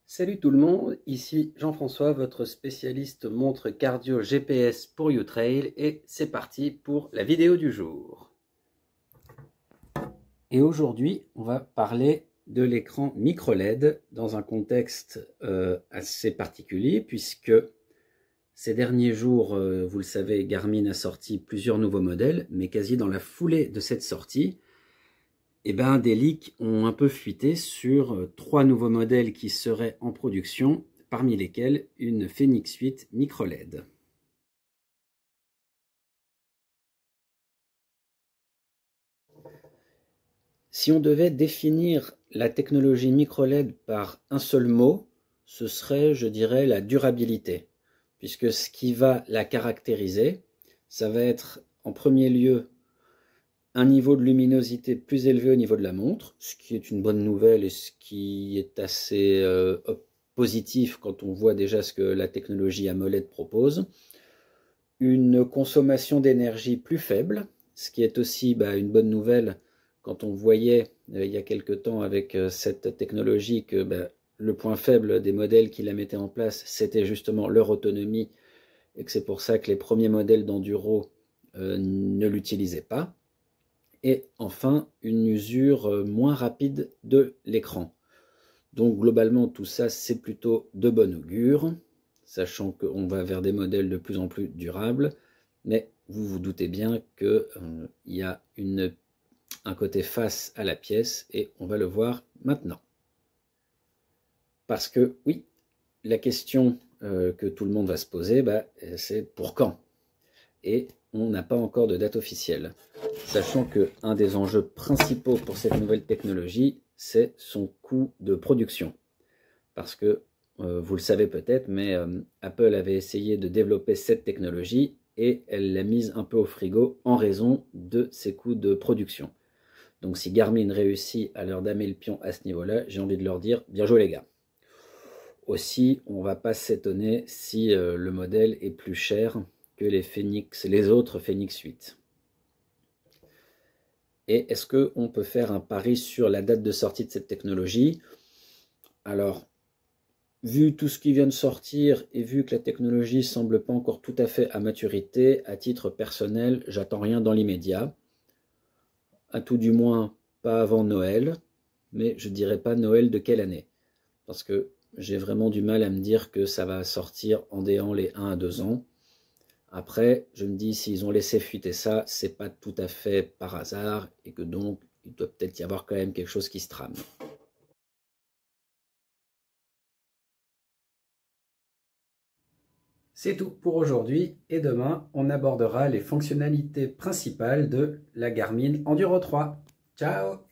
Salut tout le monde, ici Jean-François, votre spécialiste montre cardio GPS pour YouTrail et c'est parti pour la vidéo du jour. Et aujourd'hui, on va parler de l'écran micro LED dans un contexte assez particulier puisque ces derniers jours, vous le savez, Garmin a sorti plusieurs nouveaux modèles, mais quasi dans la foulée de cette sortie, des leaks ont un peu fuité sur 3 nouveaux modèles qui seraient en production, parmi lesquels une Fenix 8 micro LED. Si on devait définir la technologie micro LED par un seul mot, ce serait, je dirais, la durabilité, puisque ce qui va la caractériser, ça va être en premier lieu un niveau de luminosité plus élevé au niveau de la montre, ce qui est une bonne nouvelle et ce qui est assez positif quand on voit déjà ce que la technologie AMOLED propose. Une consommation d'énergie plus faible, ce qui est aussi une bonne nouvelle quand on voyait il y a quelque temps avec cette technologie que le point faible des modèles qui la mettaient en place, c'était justement leur autonomie et que c'est pour ça que les premiers modèles d'enduro ne l'utilisaient pas. Et enfin, une usure moins rapide de l'écran. Donc globalement, tout ça, c'est plutôt de bon augure, sachant qu'on va vers des modèles de plus en plus durables, mais vous vous doutez bien qu'il y a un côté face à la pièce, et on va le voir maintenant. Parce que oui, la question que tout le monde va se poser, c'est pour quand? Et on n'a pas encore de date officielle. Sachant qu'un des enjeux principaux pour cette nouvelle technologie, c'est son coût de production. Parce que, vous le savez peut-être, mais Apple avait essayé de développer cette technologie et elle l'a mise un peu au frigo en raison de ses coûts de production. Donc si Garmin réussit à leur damer le pion à ce niveau-là, j'ai envie de leur dire bien joué les gars. Aussi, on ne va pas s'étonner si le modèle est plus cher que les autres Fenix 8. Et est-ce qu'on peut faire un pari sur la date de sortie de cette technologie? Alors, vu tout ce qui vient de sortir et vu que la technologie semble pas encore tout à fait à maturité, à titre personnel, j'attends rien dans l'immédiat. À tout du moins, pas avant Noël, mais je dirais pas Noël de quelle année. Parce que j'ai vraiment du mal à me dire que ça va sortir en déant les 1 à 2 ans. Après, je me dis, s'ils ont laissé fuiter ça, c'est pas tout à fait par hasard, et que donc, il doit peut-être y avoir quand même quelque chose qui se trame. C'est tout pour aujourd'hui, et demain, on abordera les fonctionnalités principales de la Garmin Enduro 3. Ciao!